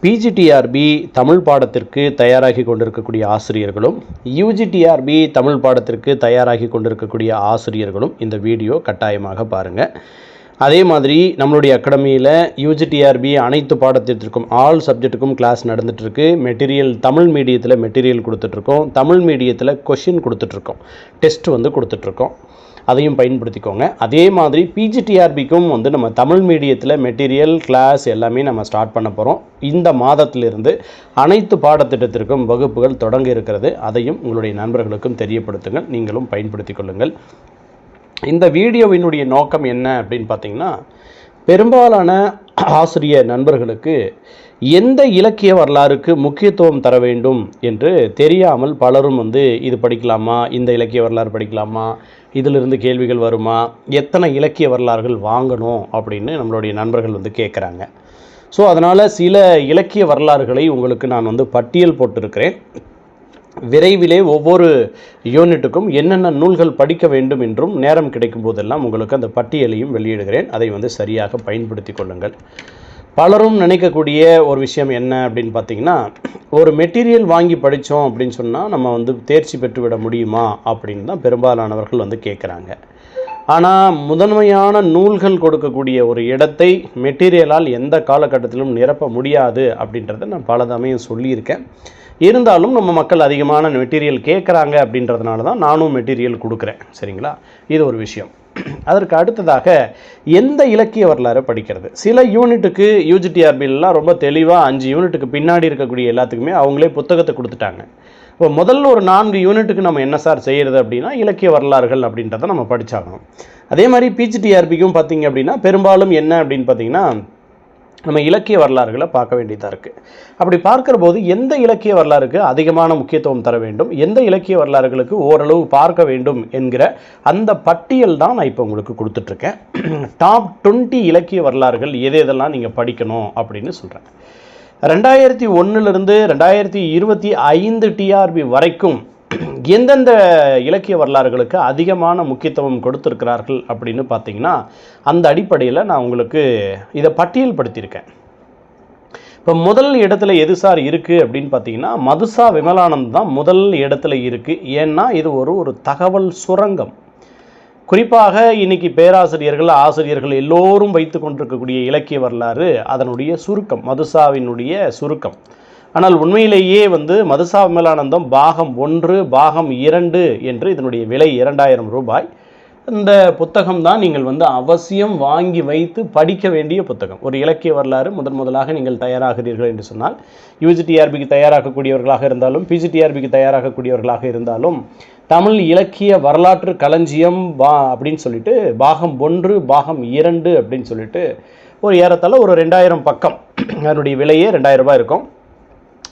PGTRB Tamil பாடத்திற்கு தயாராகி கொண்டிருக்கக்கூடிய ஆசிரியர்களும், யூஜிடிஆர்பி தமிழ் பாடத்திற்கு தயாராகி கொண்டிருக்கக்கூடிய ஆசிரியர்களும் இந்த வீடியோ கட்டாயமாக பாருங்கள். அதே மாதிரி நம்மளுடைய அகாடமியில் யூஜிடிஆர்பி அனைத்து பாடத்திற்கும் ஆல் சப்ஜெக்ட்டுக்கும் கிளாஸ் நடந்துகிட்ருக்கு. மெட்டீரியல் தமிழ் மீடியத்தில் மெட்டீரியல் கொடுத்துட்ருக்கோம், தமிழ் மீடியத்தில் கொஷின் கொடுத்துட்ருக்கோம், டெஸ்ட் கொடுத்துட்ருக்கோம். அதையும் பயன்படுத்திக்கோங்க. அதே மாதிரி பிஜிடிஆர்பிக்கும் நம்ம தமிழ் மீடியத்தில் மெட்டீரியல் கிளாஸ் எல்லாமே நம்ம ஸ்டார்ட் பண்ண போகிறோம். இந்த மாதத்திலிருந்து அனைத்து பாடத்திட்டத்திற்கும் வகுப்புகள் தொடங்க இருக்கிறது. அதையும் உங்களுடைய நண்பர்களுக்கும் தெரியப்படுத்துங்கள், நீங்களும் பயன்படுத்தி கொள்ளுங்கள். இந்த வீடியோவினுடைய நோக்கம் என்ன அப்படின்னு பார்த்தீங்கன்னா, பெரும்பாலான ஆசிரியர் நண்பர்களுக்கு எந்த இலக்கிய வரலாறுக்கு முக்கியத்துவம் தர வேண்டும் என்று தெரியாமல் பலரும் இது படிக்கலாமா, இந்த இலக்கிய வரலாறு படிக்கலாமா, இதிலிருந்து கேள்விகள் வருமா, எத்தனை இலக்கிய வரலாறுகள் வாங்கணும் அப்படின்னு நம்மளுடைய நண்பர்கள் கேட்குறாங்க. ஸோ அதனால் சில இலக்கிய வரலாறுகளை உங்களுக்கு நான் பட்டியல் போட்டிருக்கிறேன். விரைவிலே ஒவ்வொரு யூனிட்டுக்கும் என்னென்ன நூல்கள் படிக்க வேண்டும் என்றும் நேரம் கிடைக்கும் போதெல்லாம் உங்களுக்கு அந்த பட்டியலையும் வெளியிடுகிறேன். அதை சரியாக பயன்படுத்தி கொள்ளுங்கள். பலரும் நினைக்கக்கூடிய ஒரு விஷயம் என்ன அப்படின்னு பார்த்தீங்கன்னா, ஒரு மெட்டீரியல் வாங்கி படித்தோம் அப்படின்னு சொன்னால் நம்ம தேர்ச்சி பெற்றுவிட முடியுமா அப்படின்னு தான் பெரும்பாலானவர்கள் கேட்குறாங்க. ஆனால் முதன்மையான நூல்கள் கொடுக்கக்கூடிய ஒரு இடத்தை மெட்டீரியலால் எந்த காலகட்டத்திலும் நிரப்ப முடியாது அப்படின்றத நான் பல சமயம் சொல்லியிருக்கேன். இருந்தாலும் நம்ம மக்கள் அதிகமான மெட்டீரியல் கேட்குறாங்க அப்படின்றதுனால தான் நானும் மெட்டீரியல் கொடுக்குறேன். சரிங்களா? இது ஒரு விஷயம். அதற்கு அடுத்ததாக எந்த இலக்கிய வரலாறு படிக்கிறது. சில யூனிட்டுக்கு யூஜிடிஆர்பிலாம் ரொம்ப தெளிவாக 5 யூனிட்டுக்கு பின்னாடி இருக்கக்கூடிய எல்லாத்துக்குமே அவங்களே புத்தகத்தை கொடுத்துட்டாங்க. இப்போ முதல்ல ஒரு 4 யூனிட்டுக்கு நம்ம என்ன சார் செய்கிறது அப்படின்னா, இலக்கிய வரலாறுகள் அப்படின்றத நம்ம படித்தாகணும். அதே மாதிரி பிஜிடிஆர்பிக்கும் பார்த்திங்க அப்படின்னா பெரும்பாலும் என்ன அப்படின்னு பார்த்திங்கன்னா, நம்ம இலக்கிய வரலாறுகளை பார்க்க வேண்டியதாக இருக்குது. அப்படி பார்க்குற போது எந்த இலக்கிய வரலாறுக்கு அதிகமான முக்கியத்துவம் தர வேண்டும், எந்த இலக்கிய வரலாறுகளுக்கு ஓரளவு பார்க்க வேண்டும் என்கிற அந்த பட்டியல் தான் நான் இப்போ உங்களுக்கு கொடுத்துட்ருக்கேன். டாப் 20 இலக்கிய வரலாறுகள் எதெல்லாம் நீங்கள் படிக்கணும் அப்படின்னு சொல்கிறேன். 2001 2025 டிஆர்பி வரைக்கும் எந்தெந்த இலக்கிய வரலாறுகளுக்கு அதிகமான முக்கியத்துவம் கொடுத்துருக்கிறார்கள் அப்படின்னு பார்த்தீங்கன்னா, அந்த அடிப்படையில் நான் உங்களுக்கு இதை பட்டியல் படுத்தியிருக்கேன். இப்போ முதல் இடத்துல எது சார் இருக்குது அப்படின்னு பார்த்தீங்கன்னா, மதுசா விமலானந்த் தான் முதல் இடத்துல இருக்குது. ஏன்னா இது ஒரு தகவல் சுரங்கம். குறிப்பாக இன்றைக்கி பேராசிரியர்கள், ஆசிரியர்கள் எல்லோரும் வைத்து கொண்டிருக்கக்கூடிய இலக்கிய வரலாறு அதனுடைய சுருக்கம், மதுசாவினுடைய சுருக்கம். ஆனால் உண்மையிலேயே மதுசா விமலானந்தம் பாகம் 1 பாகம் 2 என்று இதனுடைய விலை 2000 ரூபாய். இந்த புத்தகம் தான் நீங்கள் அவசியம் வாங்கி வைத்து படிக்க வேண்டிய புத்தகம். ஒரு இலக்கிய வரலாறு முதலாக நீங்கள் தயாராகிறீர்கள் என்று சொன்னால், யூஜிடிஆர்பிக்கு தயாராகக்கூடியவர்களாக இருந்தாலும், பிஜிடிஆர்பிக்கு தயாராகக்கூடியவர்களாக இருந்தாலும், தமிழ் இலக்கிய வரலாற்று களஞ்சியம் அப்படின்னு சொல்லிட்டு பாகம் 1 பாகம் 2 அப்படின்னு சொல்லிட்டு ஒரு ஏறத்தாழ ஒரு 2000 பக்கம், அதனுடைய விலையே 2000 ரூபாய் இருக்கும்.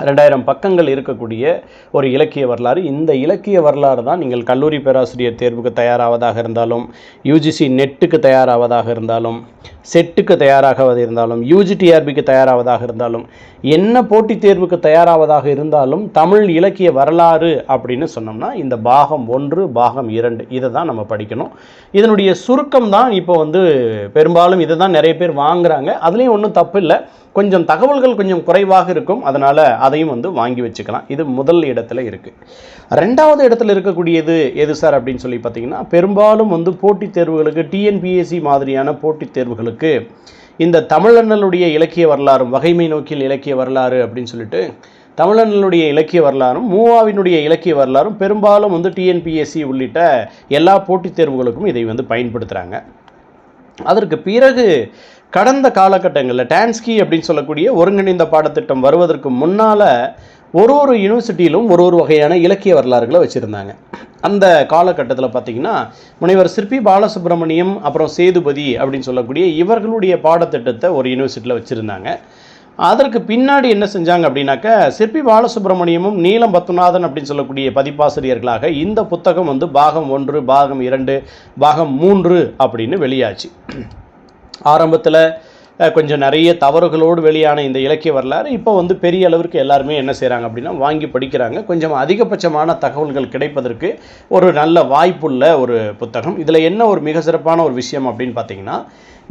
2000 பக்கங்கள் இருக்கக்கூடிய ஒரு இலக்கிய வரலாறு. இந்த இலக்கிய வரலாறு தான் நீங்கள் கல்லூரி பேராசிரியர் தேர்வுக்கு தயாராவதாக இருந்தாலும், யூஜிசி நெட்டுக்கு தயாராவதாக இருந்தாலும், செட்டுக்கு தயாராக இருந்தாலும், யூஜிடிஆர்பிக்கு தயாராவதாக இருந்தாலும், என்ன போட்டித் தேர்வுக்கு தயாராவதாக இருந்தாலும், தமிழ் இலக்கிய வரலாறு அப்படின்னு சொன்னோம்னா இந்த பாகம் 1 பாகம் 2 இதை தான் நம்ம படிக்கணும். இதனுடைய சுருக்கம் தான் இப்போ பெரும்பாலும் இதை தான் நிறைய பேர் வாங்குறாங்க. அதுலேயும் ஒன்றும் தப்பு இல்லை. கொஞ்சம் தகவல்கள் கொஞ்சம் குறைவாக இருக்கும், அதனால் அதையும் வாங்கி வச்சுக்கலாம். இது முதல் இடத்துல இருக்குது. 2வது இடத்துல இருக்கக்கூடியது எது சார் அப்படின்னு சொல்லி பார்த்தீங்கன்னா, பெரும்பாலும் போட்டித் தேர்வுகளுக்கு, டிஎன்பிஎஸ்சி மாதிரியான போட்டித் தேர்வுகளுக்கு இந்த தமிழனுடைய இலக்கிய வரலாறும், வகைமை நோக்கில் இலக்கிய வரலாறு அப்படின்னு சொல்லிட்டு தமிழனுடைய இலக்கிய வரலாறும், மூவாவினுடைய இலக்கிய வரலாறும் பெரும்பாலும் டிஎன்பிஎஸ்சி உள்ளிட்ட எல்லா போட்டித் தேர்வுகளுக்கும் இதை பயன்படுத்துகிறாங்க. அதற்கு பிறகு கடந்த காலகட்டங்களில் டான்ஸ்கி அப்படின்னு சொல்லக்கூடிய ஒருங்கிணைந்த பாடத்திட்டம் வருவதற்கு முன்னால் ஒரு யூனிவர்சிட்டியிலும் ஒரு வகையான இலக்கிய வரலாறுகளை வச்சுருந்தாங்க. அந்த காலகட்டத்தில் பார்த்திங்கன்னா, முனைவர் சிற்பி பாலசுப்ரமணியம், அப்புறம் சேதுபதி அப்படின்னு சொல்லக்கூடிய இவர்களுடைய பாடத்திட்டத்தை ஒரு யூனிவர்சிட்டியில் வச்சுருந்தாங்க. அதற்கு பின்னாடி என்ன செஞ்சாங்க அப்படின்னாக்க, சிற்பி பாலசுப்ரமணியமும் நீலம் பத்மநாதன் அப்படின்னு சொல்லக்கூடிய பதிப்பாசிரியர்களாக இந்த புத்தகம் பாகம் 1 பாகம் 2 பாகம் 3 அப்படின்னு வெளியாச்சு. ஆரம்பத்தில் கொஞ்சம் நிறைய தவறுகளோடு வெளியான இந்த இலக்கிய வரலாறு இப்போ பெரிய அளவிற்கு எல்லாருமே என்ன செய்கிறாங்க அப்படின்னா வாங்கி படிக்கிறாங்க. கொஞ்சம் அதிகபட்சமான தகவல்கள் கிடைப்பதற்கு ஒரு நல்ல வாய்ப்புள்ள ஒரு புத்தகம். இதில் என்ன ஒரு மிக சிறப்பான ஒரு விஷயம் அப்படின்னு பார்த்தீங்கன்னா,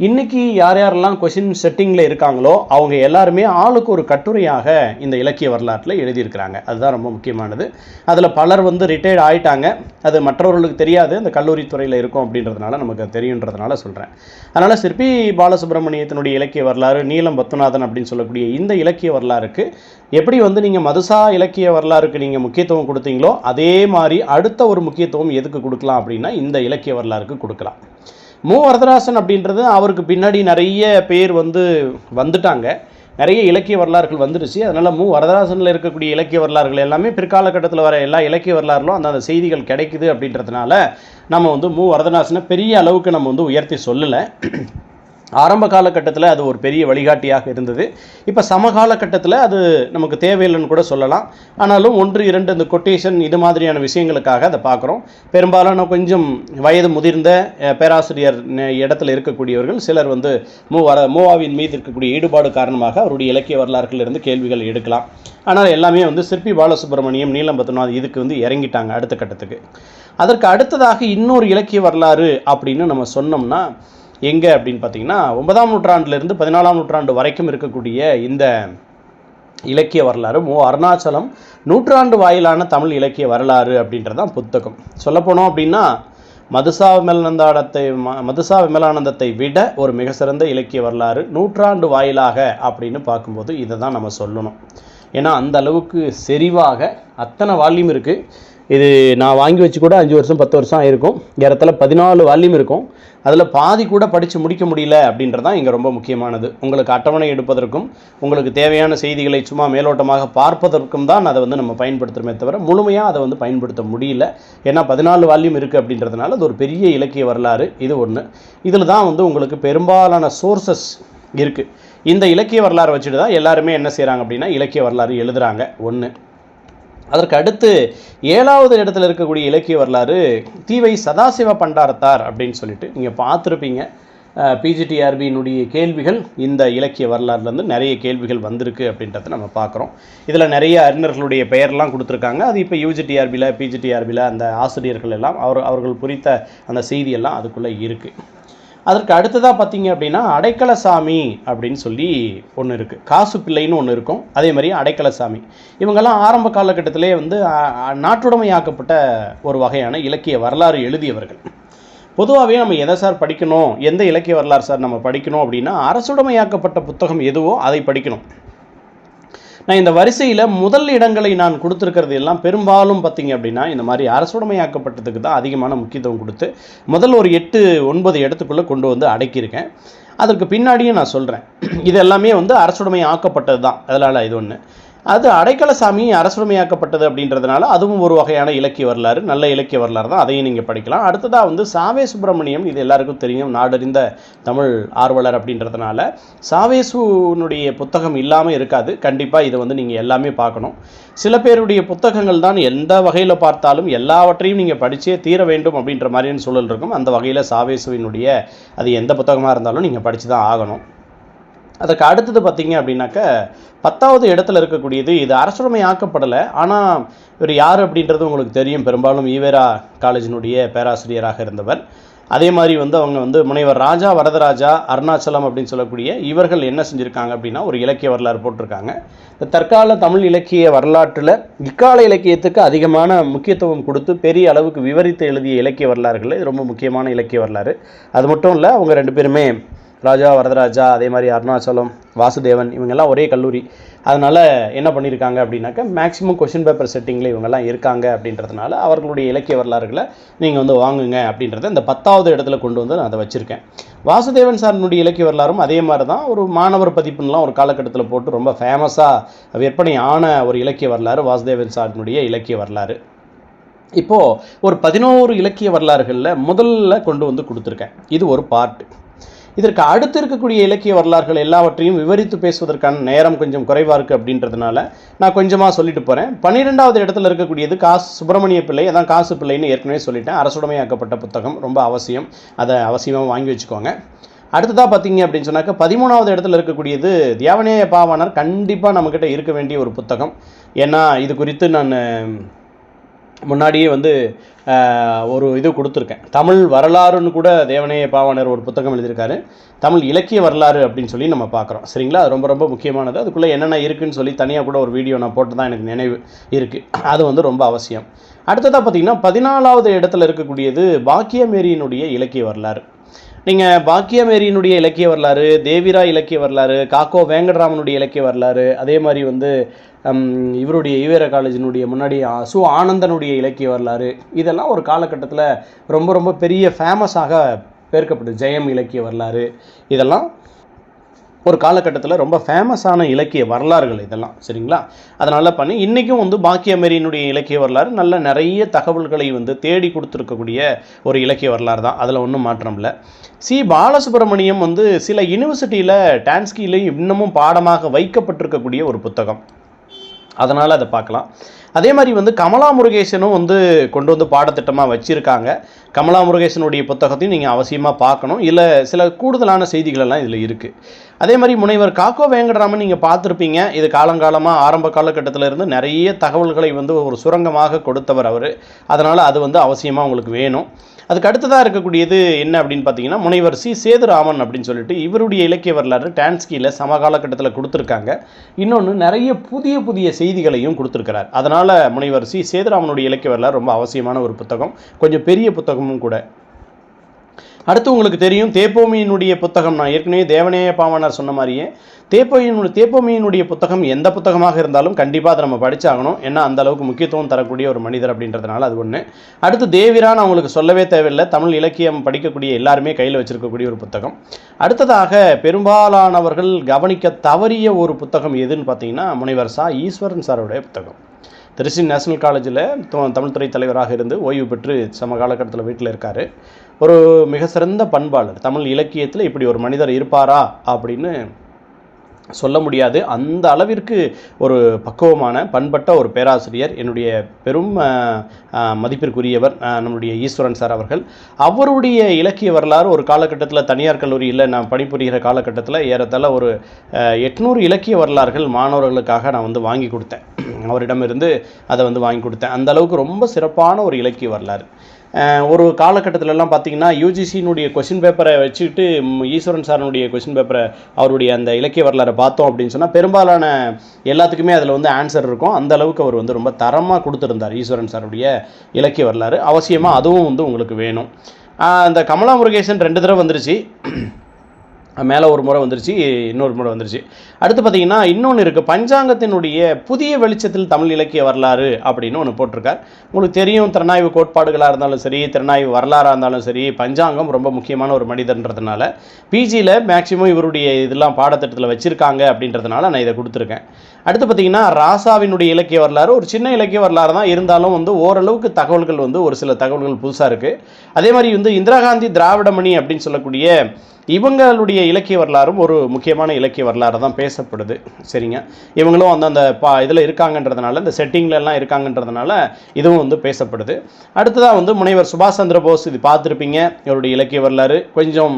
இன்றைக்கி யார் யாரெல்லாம் கொஷின் செட்டிங்கில் இருக்காங்களோ அவங்க எல்லாருமே ஆளுக்கு ஒரு கட்டுரையாக இந்த இலக்கிய வரலாற்றில் எழுதியிருக்கிறாங்க. அதுதான் ரொம்ப முக்கியமானது. அதில் பலர் வந்து ரிட்டையர்ட் ஆகிட்டாங்க. அது மற்றவர்களுக்கு தெரியாது, அந்த கல்லூரித்துறையில் இருக்கும் அப்படின்றதுனால நமக்கு தெரியுன்றதுனால சொல்கிறேன். அதனால் சிற்பி பாலசுப்ரமணியத்தினுடைய இலக்கிய வரலாறு, நீலம் பத்துநாதன் அப்படின்னு சொல்லக்கூடிய இந்த இலக்கிய வரலாறுக்கு எப்படி வந்து நீங்கள் மதுசா இலக்கிய வரலாறுக்கு நீங்கள் முக்கியத்துவம் கொடுத்தீங்களோ அதே மாதிரி அடுத்த ஒரு முக்கியத்துவம் எதுக்கு கொடுக்கலாம் அப்படின்னா இந்த இலக்கிய வரலாறுக்கு கொடுக்கலாம். மு வரதராசன் அப்படின்றது அவருக்கு பின்னாடி நிறைய பேர் வந்துட்டாங்க, நிறைய இலக்கிய வரலாறுகள் வந்துடுச்சு. அதனால் மு வரதராசனில் இருக்கக்கூடிய இலக்கிய வரலாறுகள் எல்லாமே பிற்காலகட்டத்தில் வர எல்லா இலக்கிய வரலாறுகளும் அந்த செய்திகள் கிடைக்குது அப்படின்றதுனால நம்ம மு வரதராசனை பெரிய அளவுக்கு நம்ம உயர்த்தி சொல்லலை. ஆரம்ப காலகட்டத்தில் அது ஒரு பெரிய வழிகாட்டியாக இருந்தது. இப்போ சமகாலகட்டத்தில் அது நமக்கு தேவையில்லைன்னு கூட சொல்லலாம். ஆனாலும் 1-2 இந்த கொட்டேஷன் இது மாதிரியான விஷயங்களுக்காக அதை பார்க்குறோம். பெரும்பாலான கொஞ்சம் வயது முதிர்ந்த பேராசிரியர் இடத்துல இருக்கக்கூடியவர்கள் சிலர் மூவாவின் மீது இருக்கக்கூடிய ஈடுபாடு காரணமாக அவருடைய இலக்கிய வரலாறுகளிலிருந்து கேள்விகள் எடுக்கலாம். ஆனால் எல்லாமே சிற்பி பாலசுப்ரமணியம், நீலம் பத்மநாத் இதுக்கு இறங்கிட்டாங்க அடுத்த கட்டத்துக்கு. அதற்கு அடுத்ததாக இன்னொரு இலக்கிய வரலாறு அப்படின்னு நம்ம சொன்னோம்னா எங்கே அப்படின்னு பார்த்தீங்கன்னா 9ஆம் நூற்றாண்டிலிருந்து 14ஆம் நூற்றாண்டு வரைக்கும் இருக்கக்கூடிய இந்த இலக்கிய வரலாறு அருணாச்சலம் நூற்றாண்டு வாயிலான தமிழ் இலக்கிய வரலாறு அப்படின்றதான் புத்தகம். சொல்லப்போனோம் அப்படின்னா மதுசா விமலானந்தத்தை விட ஒரு மிக சிறந்த இலக்கிய வரலாறு நூற்றாண்டு வாயிலாக அப்படின்னு பார்க்கும்போது இதை தான் நம்ம சொல்லணும். ஏன்னா அந்த அளவுக்கு செறிவாக அத்தனை வால்யூம் இருக்குது. இது நான் வாங்கி வச்சு கூட 5 வருஷம் 10 வருஷம் ஆயிருக்கும். இடத்துல 14 வால்யூம் இருக்கும். அதில் பாதி கூட படித்து முடிக்க முடியல அப்படின்றதான் இங்கே ரொம்ப முக்கியமானது. உங்களுக்கு அட்டவணை எடுப்பதற்கும் உங்களுக்கு தேவையான செய்திகளை சும்மா மேலோட்டமாக பார்ப்பதற்கும் தான் அதை நம்ம பயன்படுத்துகிறோமே தவிர முழுமையாக அதை பயன்படுத்த முடியல. ஏன்னா 14 வால்யூம் இருக்குது அப்படின்றதுனால அது ஒரு பெரிய இலக்கிய வரலாறு. இது ஒன்று. இதில் தான் உங்களுக்கு பெரும்பாலான சோர்சஸ் இருக்குது. இந்த இலக்கிய வரலாறு வச்சுட்டு தான் எல்லாருமே என்ன செய்கிறாங்க அப்படின்னா இலக்கிய வரலாறு எழுதுகிறாங்க. ஒன்று. அதற்கு அடுத்து 7வது இடத்துல இருக்கக்கூடிய இலக்கிய வரலாறு தீவை சதாசிவ பண்டாரத்தார் அப்படின்னு சொல்லிட்டு நீங்கள் பார்த்துருப்பீங்க. பிஜிடிஆர்பியினுடைய கேள்விகள் இந்த இலக்கிய வரலாறுலேருந்து நிறைய கேள்விகள் வந்திருக்கு அப்படின்றத நம்ம பார்க்குறோம். இதில் நிறைய அறிஞர்களுடைய பெயர்லாம் கொடுத்துருக்காங்க. அது இப்போ யூஜிடிஆர்பியில் பிஜிடிஆர்பியில் அந்த ஆசிரியர்கள் எல்லாம் அவர்கள் குறித்த அந்த செய்தியெல்லாம் அதுக்குள்ளே இருக்குது. அதற்கு அடுத்ததாக பார்த்தீங்க அப்படின்னா அடைக்கலசாமி அப்படின்னு சொல்லி ஒன்று இருக்குது. காசு பிள்ளைன்னு ஒன்று இருக்கும். அதே மாதிரி அடைக்கலசாமி இவங்கெல்லாம் ஆரம்ப காலகட்டத்திலே நாட்டுடைமையாக்கப்பட்ட ஒரு வகையான இலக்கிய வரலாறு எழுதியவர்கள். பொதுவாகவே நம்ம எதை சார் படிக்கணும், எந்த இலக்கிய வரலாறு சார் நம்ம படிக்கணும் அப்படின்னா அரசுடைமையாக்கப்பட்ட புத்தகம் எதுவோ அதை படிக்கணும். நான் இந்த வரிசையில் முதல் இடங்களை நான் கொடுத்துருக்கிறது எல்லாம் பெரும்பாலும் பார்த்திங்க அப்படின்னா இந்த மாதிரி அரசுடைமையாக்கப்பட்டதுக்கு தான் அதிகமான முக்கியத்துவம் கொடுத்து முதல் ஒரு 8-9 இடத்துக்குள்ளே கொண்டு அடக்கியிருக்கேன். அதற்கு பின்னாடியும் நான் சொல்கிறேன், இது எல்லாமே அரசுடைமை ஆக்கப்பட்டது தான். அதனால் இது ஒன்று. அது அடைக்கலசாமி அரசுடைமையாக்கப்பட்டது அப்படின்றதுனால அதுவும் ஒரு வகையான இலக்கிய வரலாறு, நல்ல இலக்கிய வரலாறு தான். அதையும் நீங்கள் படிக்கலாம். அடுத்ததாக சாவே சுப்பிரமணியம், இது எல்லாருக்கும் தெரியும், நாடறிந்த தமிழ் ஆர்வலர் அப்படின்றதுனால சாவேசுனுடைய புத்தகம் இல்லாமல் இருக்காது. கண்டிப்பாக இதை நீங்கள் எல்லாமே பார்க்கணும். சில பேருடைய புத்தகங்கள் தான் எந்த வகையில் பார்த்தாலும் எல்லாவற்றையும் நீங்கள் படித்தே தீர வேண்டும் அப்படின்ற மாதிரியான சூழல் இருக்கும். அந்த வகையில் சாவேசுவினுடைய அது எந்த புத்தகமாக இருந்தாலும் நீங்கள் படித்து தான் ஆகணும். அதுக்கு அடுத்தது பார்த்தீங்க அப்படின்னாக்க 10வது இடத்துல இருக்கக்கூடியது இது அரசுடைமை ஆக்கப்படலை. ஆனால் இவர் யார் அப்படின்றது உங்களுக்கு தெரியும். பெரும்பாலும் ஈவேரா காலேஜினுடைய பேராசிரியராக இருந்தவர். அதே மாதிரி அவங்க முனைவர் ராஜா வரதராஜா அருணாச்சலம் அப்படின்னு சொல்லக்கூடிய இவர்கள் என்ன செஞ்சுருக்காங்க அப்படின்னா ஒரு இலக்கிய வரலாறு போட்டிருக்காங்க. இந்த தற்கால தமிழ் இலக்கிய வரலாற்றில் இக்கால இலக்கியத்துக்கு அதிகமான முக்கியத்துவம் கொடுத்து பெரிய அளவுக்கு விவரித்து எழுதிய இலக்கிய வரலாறுகள் இது ரொம்ப முக்கியமான இலக்கிய வரலாறு. அது மட்டும் இல்லை, அவங்க 2 பேருமே ராஜா வரதராஜா அதே மாதிரி அருணாச்சலம் வாசுதேவன் இவங்கெல்லாம் ஒரே கல்லூரி. அதனால் என்ன பண்ணியிருக்காங்க அப்படின்னாக்கா மேக்ஸிமம் கொஷின் பேப்பர் செட்டிங்கில் இவங்கெல்லாம் இருக்காங்க அப்படின்றதுனால அவர்களுடைய இலக்கிய வரலாறுகளை நீங்கள் வாங்குங்க அப்படின்றத இந்த 10வது இடத்துல கொண்டு நான் அதை வச்சுருக்கேன். வாசுதேவன் சாரினுடைய இலக்கிய வரலாறும் அதே மாதிரி தான். ஒரு மாணவர் பதிப்புன்னெலாம் ஒரு காலகட்டத்தில் போட்டு ரொம்ப ஃபேமஸாக விற்பனை ஆன ஒரு இலக்கிய வரலாறு வாசுதேவன் சாரினுடைய இலக்கிய வரலாறு. இப்போது ஒரு 11 இலக்கிய வரலாறுகளில் முதல்ல கொண்டு கொடுத்துருக்கேன். இது ஒரு பார்ட்டு. இதற்கு அடுத்து இருக்கக்கூடிய இலக்கிய வரலாறுகள் எல்லாவற்றையும் விவரித்து பேசுவதற்கான நேரம் கொஞ்சம் குறைவாக இருக்குது அப்படின்றதுனால நான் கொஞ்சமாக சொல்லிட்டு போகிறேன். 12வது இடத்துல இருக்கக்கூடியது சுப்பிரமணிய பிள்ளை. அதான் காசு பிள்ளைன்னு ஏற்கனவே சொல்லிட்டேன். அரசுடைமையாக்கப்பட்ட புத்தகம் ரொம்ப அவசியம். அதை அவசியமாக வாங்கி வச்சுக்கோங்க. அடுத்ததாக பார்த்தீங்க அப்படின்னு சொன்னாக்க 13வது இடத்துல இருக்கக்கூடியது தியாவனேய பாவாணர். கண்டிப்பாக நம்மக்கிட்ட இருக்க வேண்டிய ஒரு புத்தகம். ஏன்னா இது குறித்து நான் முன்னாடியே வந்து ஒரு இது கொடுத்துருக்கேன். தமிழ் வரலாறுன்னு கூட தேவநேய பாவாணர் ஒரு புத்தகம் எழுதியிருக்காரு. தமிழ் இலக்கிய வரலாறு அப்படின்னு சொல்லி நம்ம பார்க்குறோம். சரிங்களா? அது ரொம்ப ரொம்ப முக்கியமானது. அதுக்குள்ளே என்னென்ன இருக்குதுன்னு சொல்லி தனியாக கூட ஒரு வீடியோ நான் போட்டு தான் எனக்கு நினைவு இருக்குது. அது வந்து ரொம்ப அவசியம். அடுத்ததாக பார்த்திங்கன்னா 14வது இடத்துல இருக்கக்கூடியது பாக்கியமேரியினுடைய இலக்கிய வரலாறு. நீங்கள் பாக்கியமேரியினுடைய இலக்கிய வரலாறு, தேவிரா இலக்கிய வரலாறு, காக்கோ வேங்கடராமனுடைய இலக்கிய வரலாறு, அதே மாதிரி வந்து இவருடைய ஈவேரா காலேஜினுடைய முன்னாடி ஆனந்தனுடைய இலக்கிய வரலாறு, இதெல்லாம் ஒரு காலகட்டத்தில் ரொம்ப ரொம்ப பெரிய ஃபேமஸாக பேர்க்கப்பட்டது. ஜெயம் இலக்கிய வரலாறு, இதெல்லாம் ஒரு காலகட்டத்தில் ரொம்ப ஃபேமஸான இலக்கிய வரலாறுகள் இதெல்லாம். சரிங்களா? அதனால் பண்ணி இன்றைக்கும் வந்து பாக்கியமேரியினுடைய இலக்கிய வரலாறு நல்ல நிறைய தகவல்களை வந்து தேடி கொடுத்துருக்கக்கூடிய ஒரு இலக்கிய வரலாறு தான். அதில் ஒன்றும் மாற்றம் இல்லை. பாலசுப்ரமணியம் வந்து சில யூனிவர்சிட்டியில் டான்ஸ்கிலையும் இன்னமும் பாடமாக வைக்கப்பட்டிருக்கக்கூடிய ஒரு புத்தகம். அதனால் அதை பார்க்கலாம். அதே மாதிரி வந்து கமலா முருகேசனும் வந்து கொண்டு வந்து பாடத்திட்டமாக வச்சுருக்காங்க. கமலா முருகேசனுடைய புத்தகத்தையும் நீங்கள் அவசியமாக பார்க்கணும். இல்லை சில கூடுதலான செய்திகளெல்லாம் இதில் இருக்குது. அதே மாதிரி முனைவர் காக்கோ வேங்கடராமன் நீங்கள் பார்த்துருப்பீங்க. இது காலங்காலமாக ஆரம்ப காலகட்டத்தில் இருந்து நிறைய தகவல்களை வந்து ஒரு சுரங்கமாக கொடுத்தவர் அவர். அதனால் அது வந்து அவசியமாக உங்களுக்கு வேணும். அதுக்கு அடுத்ததாக இருக்கக்கூடியது என்ன அப்படின்னு பார்த்தீங்கன்னா முனைவர் சேதுராமன் அப்படின்னு சொல்லிட்டு இவருடைய இலக்கிய வரலாறு டான்ஸ்கியில் சமகாலகட்டத்தில் கொடுத்துருக்காங்க. இன்னொன்று நிறைய புதிய புதிய செய்திகளையும் கொடுத்துருக்கிறார். அதனால் முனைவர் சேதுராமனுடைய இலக்கிய வரலாறு ரொம்ப அவசியமான ஒரு புத்தகம், கொஞ்சம் பெரிய புத்தகமும் கூட. அடுத்து உங்களுக்கு தெரியும் தேப்போமியினுடைய புத்தகம். நான் ஏற்கனவே தேவநேய பாவாணர் சொன்ன மாதிரியே தேப்போமியினுடைய புத்தகம் எந்த புத்தகமாக இருந்தாலும் கண்டிப்பாக அதை நம்ம படித்தாகணும். ஏன்னா அந்த அளவுக்கு முக்கியத்துவம் தரக்கூடிய ஒரு மனிதர் அப்படின்றதுனால அது ஒன்று. அடுத்து தேவிரான் அவங்களுக்கு சொல்லவே தேவையில்லை. தமிழ் இலக்கியம் படிக்கக்கூடிய எல்லாருமே கையில் வச்சுருக்கக்கூடிய ஒரு புத்தகம். அடுத்ததாக பெரும்பாலானவர்கள் கவனிக்க தவறிய ஒரு புத்தகம் எதுன்னு பார்த்தீங்கன்னா முனைவர் ஈஸ்வரன் சாருடைய புத்தகம். திருச்சி நேஷனல் காலேஜில் தமிழ்துறை தலைவராக இருந்து ஓய்வு பெற்று சம காலகட்டத்தில் வீட்டில் இருக்கார். ஒரு மிக சிறந்த பண்பாளர். தமிழ் இலக்கியத்தில் இப்படி ஒரு மனிதர் இருப்பாரா அப்படின்னு சொல்ல முடியாது. அந்த அளவிற்கு ஒரு பக்குவமான பண்பட்ட ஒரு பேராசிரியர், என்னுடைய பெரும் மதிப்பிற்குரியவர் நம்முடைய ஈஸ்வரன் சார் அவர்கள். அவருடைய இலக்கிய வரலாறு ஒரு காலகட்டத்தில் தனியார் கல்லூரியில் நான் பணிபுரிகிற காலகட்டத்தில் ஏறத்தாழ ஒரு 800 இலக்கிய வரலாறுகள் மாணவர்களுக்காக நான் வந்து வாங்கி கொடுத்தேன். அவரிடமிருந்து அதை வந்து வாங்கி கொடுத்தேன். அந்த அளவுக்கு ரொம்ப சிறப்பான ஒரு இலக்கிய வரலாறு. ஒரு காலகட்டத்திலலாம் பார்த்திங்கன்னா யூஜிசியினுடைய கொஷின் பேப்பரை வச்சுக்கிட்டு ஈஸ்வரன் சாரனுடைய கொஷின் பேப்பரை அவருடைய அந்த இலக்கிய வரலாறை பார்த்தோம் அப்படின்னு சொன்னால் பெரும்பாலான எல்லாத்துக்குமே அதில் வந்து ஆன்சர் இருக்கும். அந்த அளவுக்கு அவர் வந்து ரொம்ப தரமாக கொடுத்துருந்தார் ஈஸ்வரன் சாருடைய இலக்கிய வரலாறு. அவசியமாக அதுவும் வந்து உங்களுக்கு வேணும். அந்த கமலா முருகேசன் 2 தடவை வந்துருச்சு. மேலே ஒரு முறை வந்துருச்சு, இன்னொரு முறை வந்துருச்சு. அடுத்து பார்த்தீங்கன்னா இன்னொன்று இருக்குது, பஞ்சாங்கத்தினுடைய புதிய வெளிச்சத்தில் தமிழ் இலக்கிய வரலாறு அப்படின்னு ஒன்று போட்டிருக்கார். உங்களுக்கு தெரியும், திறனாய்வு கோட்பாடுகளாக இருந்தாலும் சரி, திறனாய்வு வரலாறாக இருந்தாலும் சரி, பஞ்சாங்கம் ரொம்ப முக்கியமான ஒரு மனிதன்றதுனால பிஜியில் மேக்சிமம் இவருடைய இதெல்லாம் பாடத்திட்டத்தில் வச்சுருக்காங்க அப்படின்றதுனால நான் இதை கொடுத்துருக்கேன். அடுத்து பார்த்திங்கன்னா ராசாவினுடைய இலக்கிய வரலாறு ஒரு சின்ன இலக்கிய வரலாறு தான், இருந்தாலும் வந்து ஓரளவுக்கு தகவல்கள் வந்து ஒரு சில தகவல்கள் புதுசாக இருக்குது. அதே மாதிரி வந்து இந்திரா காந்தி திராவிடமணி அப்படின்னு சொல்லக்கூடிய இவங்களுடைய இலக்கிய வரலாறும் ஒரு முக்கியமான இலக்கிய வரலாறு தான் பேசப்படுது. சரிங்க, இவங்களும் வந்து அந்த இதில் இருக்காங்கன்றதுனால, இந்த செட்டிங்லலாம் இருக்காங்கன்றதுனால இதுவும் வந்து பேசப்படுது. அடுத்ததாக வந்து முனைவர் சுபாஷ் சந்திர போஸ், இது பார்த்துருப்பீங்க இவருடைய இலக்கிய வரலாறு. கொஞ்சம்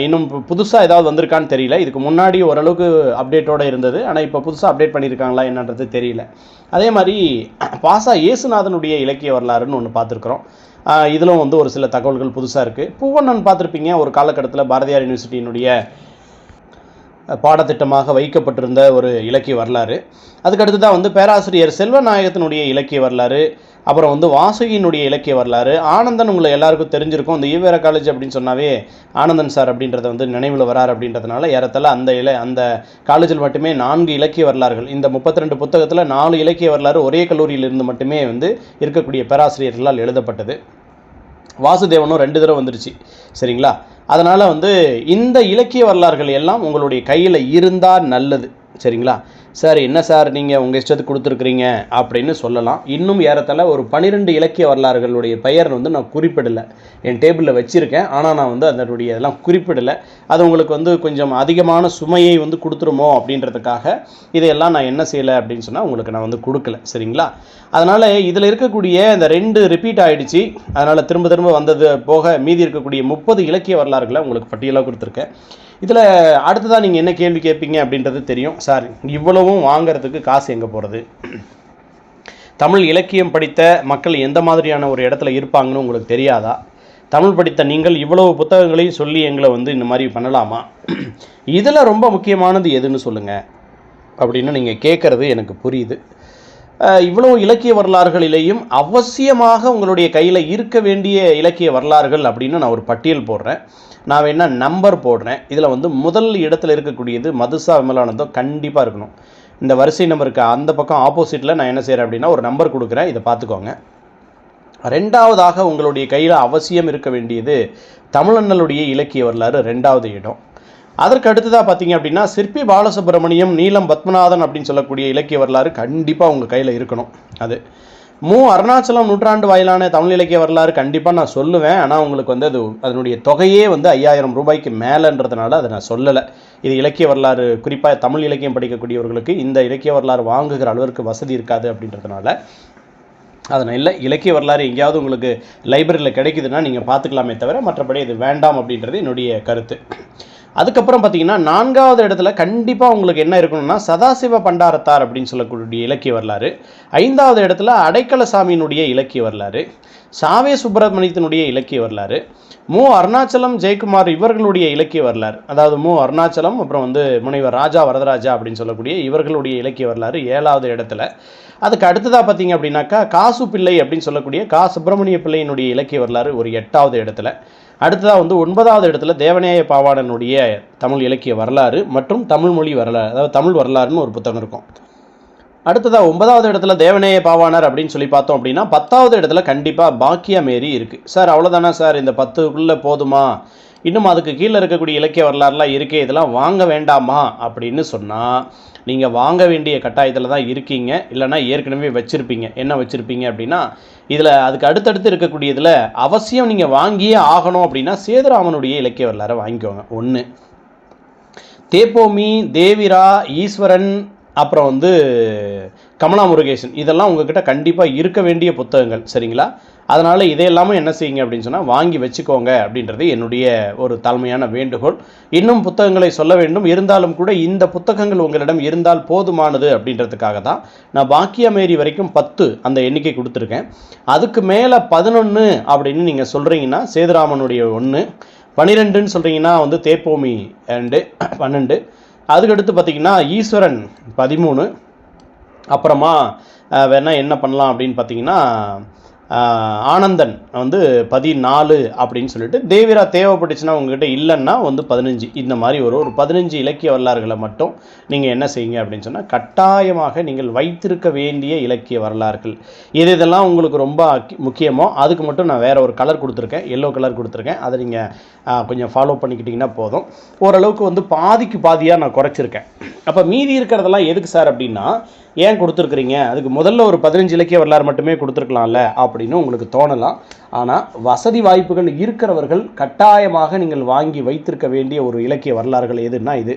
இன்னும் புதுசாக ஏதாவது வந்திருக்கான்னு தெரியல. இதுக்கு முன்னாடி ஓரளவுக்கு அப்டேட்டோடு இருந்தது, ஆனால் இப்போ புதுசாக அப்டேட் பண்ணியிருக்காங்களா என்னன்றது தெரியல. அதே மாதிரி பாசா இயேசுநாதனுடைய இலக்கிய வரலாறுன்னு ஒன்று பார்த்துருக்குறோம். இதிலும் வந்து ஒரு சில தகவல்கள் புதுசாக இருக்குது. பூவண்ணன் பார்த்துருப்பீங்க, ஒரு காலகட்டத்தில் பாரதியார் யூனிவர்சிட்டியினுடைய பாடத்திட்டமாக வைக்கப்பட்டிருந்த ஒரு இலக்கிய வரலாறு. அதுக்கடுத்து தான் வந்து பேராசிரியர் செல்வநாயகத்தினுடைய இலக்கிய வரலாறு, அப்புறம் வந்து வாசுகியினுடைய இலக்கிய வரலாறு. ஆனந்தன் உங்களுக்கு எல்லாருக்கும் தெரிஞ்சிருக்கும். இந்த ஈவேரா காலேஜ் அப்படின்னு சொன்னாவே ஆனந்தன் சார் அப்படின்றத வந்து நினைவில் வரார் அப்படின்றதுனால ஏறத்தாழ அந்த காலேஜில் மட்டுமே 4 இலக்கிய வரலாறுகள், இந்த 32 புத்தகத்தில் 4 இலக்கிய வரலாறு ஒரே கல்லூரியிலிருந்து மட்டுமே வந்து இருக்கக்கூடிய பேராசிரியர்களால் எழுதப்பட்டது. வாசுதேவனும் 2 தடவை வந்துருச்சு. சரிங்களா? அதனால் வந்து இந்த இலக்கிய வரலாறுகள் எல்லாம் உங்களுடைய கையில் இருந்தால் நல்லது. சரிங்களா? சார் என்ன சார் நீங்கள் உங்கள் இஷ்டத்துக்கு கொடுத்துருக்குறீங்க அப்படின்னு சொல்லலாம். இன்னும் ஏறத்தாழ ஒரு 12 இலக்கிய வரலாறுகளுடைய பெயர் வந்து நான் குறிப்பிடலை, என் டேபிளில் வச்சுருக்கேன். ஆனால் நான் வந்து அதனுடைய இதெல்லாம் குறிப்பிடலை. அது உங்களுக்கு வந்து கொஞ்சம் அதிகமான சுமையை வந்து கொடுத்துருமோ அப்படின்றதுக்காக இதையெல்லாம் நான் என்ன செய்யலை அப்படின்னு சொன்னால் உங்களுக்கு நான் வந்து கொடுக்கல. சரிங்களா? அதனால் இதில் இருக்கக்கூடிய இந்த 2 ரிப்பீட் ஆகிடுச்சு. அதனால் திரும்ப திரும்ப வந்தது போக மீதி இருக்கக்கூடிய 30 இலக்கிய வரலாறுகளை உங்களுக்கு பட்டியலாக கொடுத்துருக்கேன். இதில் அடுத்ததாக நீங்கள் என்ன கேள்வி கேட்பீங்க அப்படின்றது தெரியும். சார் இவ்வளவும் வாங்கிறதுக்கு காசு எங்கே போகிறது? தமிழ் இலக்கியம் படித்த மக்கள் எந்த மாதிரியான ஒரு இடத்துல இருப்பாங்கன்னு உங்களுக்கு தெரியாதா? தமிழ் படித்த நீங்கள் இவ்வளவு புத்தகங்களையும் சொல்லி எங்களை வந்து இந்த மாதிரி பண்ணலாமா? இதில் ரொம்ப முக்கியமானது எதுன்னு சொல்லுங்கள் அப்படின்னு நீங்கள் கேட்குறது எனக்கு புரியுது. இவ்வளோ இலக்கிய வரலாறுகளிலேயும் அவசியமாக உங்களுடைய கையில் இருக்க வேண்டிய இலக்கிய வரலாறுகள் அப்படின்னு நான் ஒரு பட்டியல் போடுறேன். நான் வேணா நம்பர் போடுறேன். இதில் வந்து முதல் இடத்துல இருக்கக்கூடியது மதுசா விமலானந்தம் கண்டிப்பாக இருக்கணும். இந்த வரிசை நம்பருக்கு அந்த பக்கம் ஆப்போசிட்டில் நான் என்ன செய்கிறேன் அப்படின்னா ஒரு நம்பர் கொடுக்குறேன், இதை பார்த்துக்கோங்க. ரெண்டாவதாக உங்களுடைய கையில் அவசியம் இருக்க வேண்டியது தமிழண்ணலுடைய இலக்கிய வரலாறு 2வது இடம். அதற்கு அடுத்ததாக பார்த்தீங்க அப்படின்னா சிற்பி பாலசுப்ரமணியம், நீலம் பத்மநாதன் அப்படின்னு சொல்லக்கூடிய இலக்கிய வரலாறு கண்டிப்பாக உங்கள் கையில் இருக்கணும். அது அருணாச்சலம் நூற்றாண்டு வாயிலான தமிழ் இலக்கிய வரலாறு கண்டிப்பாக நான் சொல்லுவேன். ஆனால் உங்களுக்கு வந்து அதனுடைய தொகையே வந்து 5000 ரூபாய்க்கு மேலேன்றதுனால அதை நான் சொல்லலை. இது இலக்கிய வரலாறு, குறிப்பாக தமிழ் இலக்கியம் படிக்கக்கூடியவர்களுக்கு இந்த இலக்கிய வரலாறு வாங்குகிற அளவிற்கு வசதி இருக்காது அப்படின்றதுனால அதனால் இல்லை. இலக்கிய வரலாறு எங்கேயாவது உங்களுக்கு லைப்ரரியில் கிடைக்குதுன்னா நீங்கள் பார்த்துக்கலாமே தவிர மற்றபடி இது வேண்டாம் அப்படின்றது என்னுடைய கருத்து. அதுக்கப்புறம் பார்த்தீங்கன்னா 4வது இடத்துல கண்டிப்பாக உங்களுக்கு என்ன இருக்கணும்னா சதாசிவ பண்டாரத்தார் அப்படின்னு சொல்லக்கூடிய இலக்கிய வரலாறு. 5வது இடத்துல அடைக்கலசாமியினுடைய இலக்கிய வரலாறு, சாவே சுப்பிரமணியத்தினுடைய இலக்கிய வரலாறு, அருணாச்சலம் ஜெயக்குமார் இவர்களுடைய இலக்கிய வரலாறு, அதாவது அருணாச்சலம் அப்புறம் வந்து முனைவர் ராஜா வரதராஜா அப்படின்னு சொல்லக்கூடிய இவர்களுடைய இலக்கிய வரலாறு 7வது இடத்துல. அதுக்கு அடுத்ததாக பார்த்தீங்க அப்படின்னாக்கா காசு பிள்ளை அப்படின்னு சொல்லக்கூடிய சுப்பிரமணிய பிள்ளையினுடைய இலக்கிய வரலாறு ஒரு 8வது இடத்துல. அடுத்ததாக வந்து 9வது இடத்துல தேவநேய பாவாணனுடைய தமிழ் இலக்கிய வரலாறு மற்றும் தமிழ் மொழி வரலாறு, அதாவது தமிழ் வரலாறுன்னு ஒரு புத்தகம் இருக்கும். அடுத்ததாக 9வது இடத்துல தேவநேய பாவாணர் அப்படின்னு சொல்லி பார்த்தோம் அப்படின்னா 10வது இடத்துல கண்டிப்பாக பாக்கியா மேரி இருக்குது. சார் அவ்வளோதானா சார், இந்த 10க்குள்ளே போதுமா, இன்னும் அதுக்கு கீழே இருக்கக்கூடிய இலக்கிய வரலாறுலாம் இருக்கே, இதெல்லாம் வாங்க வேண்டாமா அப்படின்னு சொன்னால் நீங்கள் வாங்க வேண்டிய கட்டாயத்தில் தான் இருக்கீங்க. இல்லைனா ஏற்கனவே வச்சுருப்பீங்க. என்ன வச்சுருப்பீங்க அப்படின்னா இதில் அதுக்கு அடுத்தடுத்து இருக்கக்கூடியதில் அவசியம் நீங்கள் வாங்கியே ஆகணும் அப்படின்னா சேதுராமனுடைய இலக்கிய வரலாறை வாங்கிக்கோங்க. 1 தேப்போமி, தேவிரா, ஈஸ்வரன், அப்புறம் வந்து கமலா முருகேசன், இதெல்லாம் உங்ககிட்ட கண்டிப்பாக இருக்க வேண்டிய புத்தகங்கள். சரிங்களா? அதனால் இதையெல்லாமே என்ன செய்யுங்க அப்படின்னு சொன்னால் வாங்கி வச்சுக்கோங்க அப்படின்றது என்னுடைய ஒரு தாழ்மையான வேண்டுகோள். இன்னும் புத்தகங்களை சொல்ல வேண்டும், இருந்தாலும் கூட இந்த புத்தகங்கள் உங்களிடம் இருந்தால் போதுமானது அப்படின்றதுக்காக தான் நான் பாக்கியா மேரி வரைக்கும் 10 அந்த எண்ணிக்கை கொடுத்துருக்கேன். அதுக்கு மேலே 11 அப்படின்னு நீங்கள் சொல்கிறீங்கன்னா சேதுராமனுடைய 1, 12ன்னு சொல்கிறீங்கன்னா வந்து தேப்போமி 2, 12, அதுக்கடுத்து பார்த்திங்கன்னா ஈஸ்வரன் 13, அப்புறமா வேணால் என்ன பண்ணலாம் அப்படின்னு பார்த்தீங்கன்னா ஆனந்தன் வந்து 14 அப்படின்னு சொல்லிட்டு, தேவிரா தேவைப்பட்டுச்சுன்னா உங்ககிட்ட இல்லைன்னா வந்து 15, இந்த மாதிரி ஒரு 15 இலக்கிய வரலாறுகளை மட்டும் நீங்கள் என்ன செய்யுங்க அப்படின்னு சொன்னால் கட்டாயமாக நீங்கள் வைத்திருக்க வேண்டிய இலக்கிய வரலாறுகள் இதெல்லாம் உங்களுக்கு ரொம்ப முக்கியமோ அதுக்கு மட்டும் நான் வேறு ஒரு கலர் கொடுத்துருக்கேன், எல்லோ கலர் கொடுத்துருக்கேன். அதை நீங்கள் கொஞ்சம் ஃபாலோ பண்ணிக்கிட்டிங்கன்னா போதும். ஓரளவுக்கு வந்து பாதிக்கு பாதியாக நான் குறைச்சிருக்கேன். அப்போ மீதி இருக்கிறதெல்லாம் எதுக்கு சார் அப்படின்னா ஏன் கொடுத்துருக்குறீங்க, அதுக்கு முதல்ல ஒரு 15 இலக்கிய வரலாறு மட்டுமே கொடுத்துருக்கலாம்ல அப்படின்னு உங்களுக்கு தோணலாம். ஆனால் வசதி வாய்ப்புகள் இருக்கிறவர்கள் கட்டாயமாக நீங்கள் வாங்கி வைத்திருக்க வேண்டிய ஒரு இலக்கிய வரலாறுகள் எதுன்னா இது.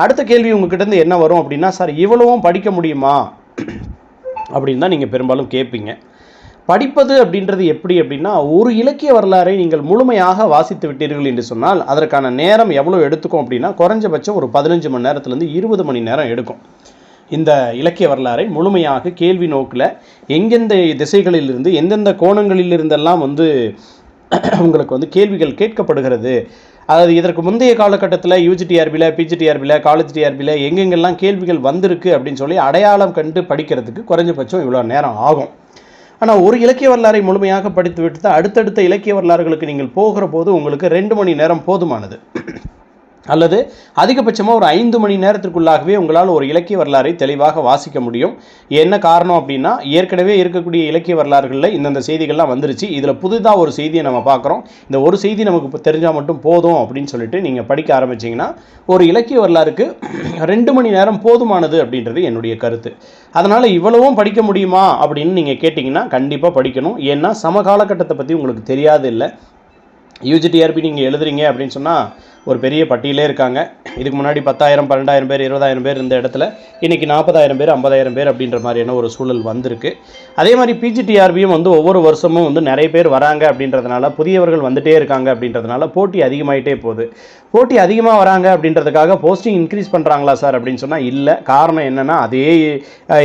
அடுத்த கேள்வி உங்ககிட்ட என்ன வரும் அப்படின்னா சார் இவ்வளவும் படிக்க முடியுமா அப்படின்னு தான் நீங்கள் பெரும்பாலும் கேட்பீங்க. படிப்பது அப்படின்றது எப்படி அப்படின்னா ஒரு இலக்கிய வரலாறை நீங்கள் முழுமையாக வாசித்து விட்டீர்கள் என்று சொன்னால் அதற்கான நேரம் எவ்வளோ எடுத்துக்கும் அப்படின்னா குறைஞ்சபட்சம் ஒரு 15 மணி நேரத்துலேருந்து 20 மணி நேரம் எடுக்கும். இந்த இலக்கிய வரலாறை முழுமையாக கேள்வி நோக்கில் எங்கெந்த திசைகளிலிருந்து எந்தெந்த கோணங்களிலிருந்தெல்லாம் வந்து உங்களுக்கு வந்து கேள்விகள் கேட்கப்படுகிறது, அதாவது இதற்கு முந்தைய காலகட்டத்தில் யூஜிடிஆர்பியில், பிஜிடிஆர்பியில், காலேஜ் டிஆர்பியில் எங்கெங்கெல்லாம் கேள்விகள் வந்திருக்கு அப்படின்னு சொல்லி அடையாளம் கண்டு படிக்கிறதுக்கு குறைஞ்சபட்சம் இவ்வளோ நேரம் ஆகும். ஆனால் ஒரு இலக்கிய வரலாறை முழுமையாக படித்து விட்டு தான் அடுத்தடுத்த இலக்கிய வரலாறுகளுக்கு நீங்கள் போகிற போது உங்களுக்கு 2 மணி நேரம் போதுமானது. அல்லது அதிகபட்சமாக ஒரு 5 மணி நேரத்திற்குள்ளாகவே உங்களால் ஒரு இலக்கிய வரலாறை தெளிவாக வாசிக்க முடியும். என்ன காரணம் அப்படின்னா ஏற்கனவே இருக்கக்கூடிய இலக்கிய வரலாறுகளில் இந்தந்த செய்திகள்லாம் வந்துருச்சு, இதில் புதுதாக ஒரு செய்தியை நம்ம பார்க்குறோம், இந்த ஒரு செய்தி நமக்கு தெரிஞ்சால் மட்டும் போதும் அப்படின்னு சொல்லிட்டு நீங்கள் படிக்க ஆரம்பிச்சிங்கன்னா ஒரு இலக்கிய வரலாறுக்கு 2 மணி நேரம் போதுமானது அப்படின்றது என்னுடைய கருத்து. அதனால் இவ்வளவும் படிக்க முடியுமா அப்படின்னு நீங்கள் கேட்டிங்கன்னா கண்டிப்பாக படிக்கணும். ஏன்னா சமகாலகட்டத்தை பற்றி உங்களுக்கு தெரியாது இல்லை, யூஜிடிஆர்பி நீங்கள் எழுதுறீங்க அப்படின்னு சொன்னால் ஒரு பெரிய பட்டியலே இருக்காங்க. இதுக்கு முன்னாடி 10,000 12,000 பேர் 20,000 பேர் இந்த இடத்துல இன்றைக்கி 40,000 பேர் 50,000 பேர் அப்படின்ற மாதிரியான ஒரு சூழல் வந்திருக்கு. அதே மாதிரி பிஜிடிஆர்பியும் வந்து ஒவ்வொரு வருஷமும் வந்து நிறைய பேர் வராங்க அப்படின்றதுனால, புதியவர்கள் வந்துகிட்டே இருக்காங்க அப்படின்றதுனால போட்டி அதிகமாகிட்டே போகுது. போட்டி அதிகமாக வராங்க அப்படின்றதுக்காக போஸ்டிங் இன்க்ரீஸ் பண்ணுறாங்களா சார் அப்படின்னு சொன்னால் இல்லை. காரணம் என்னென்னா அதே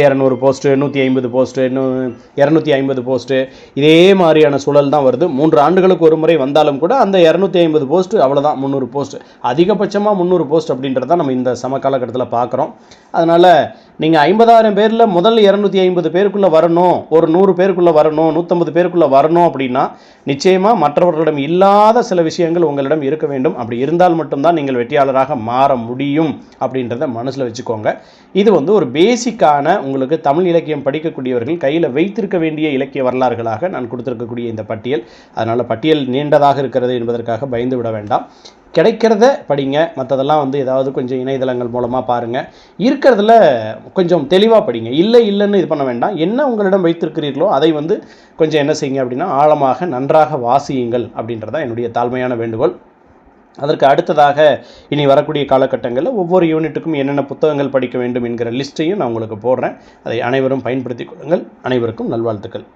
200 போஸ்ட்டு 150 போஸ்ட்டு இன்னும் 250 போஸ்ட்டு இதே மாதிரியான சூழல் தான் வருது. 3 ஆண்டுகளுக்கு ஒரு முறை வந்தாலும் கூட அந்த 250 போஸ்ட்டு அவ்வளோதான், 300 போஸ்ட் அதிகபட்சமாக 300 போஸ்ட் அப்படின்றத நம்ம இந்த சம காலகட்டத்தில் பார்க்குறோம். அதனால் நீங்கள் 50,000 பேரில் முதல் 250 பேருக்குள்ளே வரணும், ஒரு 100 பேருக்குள்ளே வரணும், 150 பேருக்குள்ளே வரணும் அப்படின்னா நிச்சயமாக மற்றவர்களிடம் இல்லாத சில விஷயங்கள் உங்களிடம் இருக்க வேண்டும். அப்படி இருந்தால் மட்டும்தான் நீங்கள் வெற்றியாளராக மாற முடியும் அப்படின்றத மனசில் வச்சுக்கோங்க. இது வந்து ஒரு பேசிக்கான உங்களுக்கு தமிழ் இலக்கியம் படிக்கக்கூடியவர்கள் கையில் வைத்திருக்க வேண்டிய இலக்கிய வரலாறுகளாக நான் கொடுத்துருக்கக்கூடிய இந்த பட்டியல். அதனால் பட்டியல் நீண்டதாக இருக்கிறது என்பதற்காக பயந்து விட வேண்டாம். கிடைக்கிறத படிங்க, மற்றதெல்லாம் வந்து ஏதாவது கொஞ்சம் இணையதளங்கள் மூலமாக பாருங்கள். இருக்கிறதுல கொஞ்சம் தெளிவாக படிங்க. இல்லைன்னு இது பண்ண வேண்டாம். என்ன உங்களிடம் வைத்திருக்கிறீர்களோ அதை வந்து கொஞ்சம் என்ன செய்யுங்க அப்படின்னா ஆழமாக நன்றாக வாசியுங்கள் அப்படின்றதான் என்னுடைய தாழ்மையான வேண்டுகோள். அதற்கு அடுத்ததாக இனி வரக்கூடிய காலகட்டங்களில் ஒவ்வொரு யூனிட்டுக்கும் என்னென்ன புத்தகங்கள் படிக்க வேண்டும் என்கிற லிஸ்ட்டையும் நான் உங்களுக்கு போடுறேன். அதை அனைவரும் பயன்படுத்திக் கொள்ளுங்கள். அனைவருக்கும் நல்வாழ்த்துக்கள்.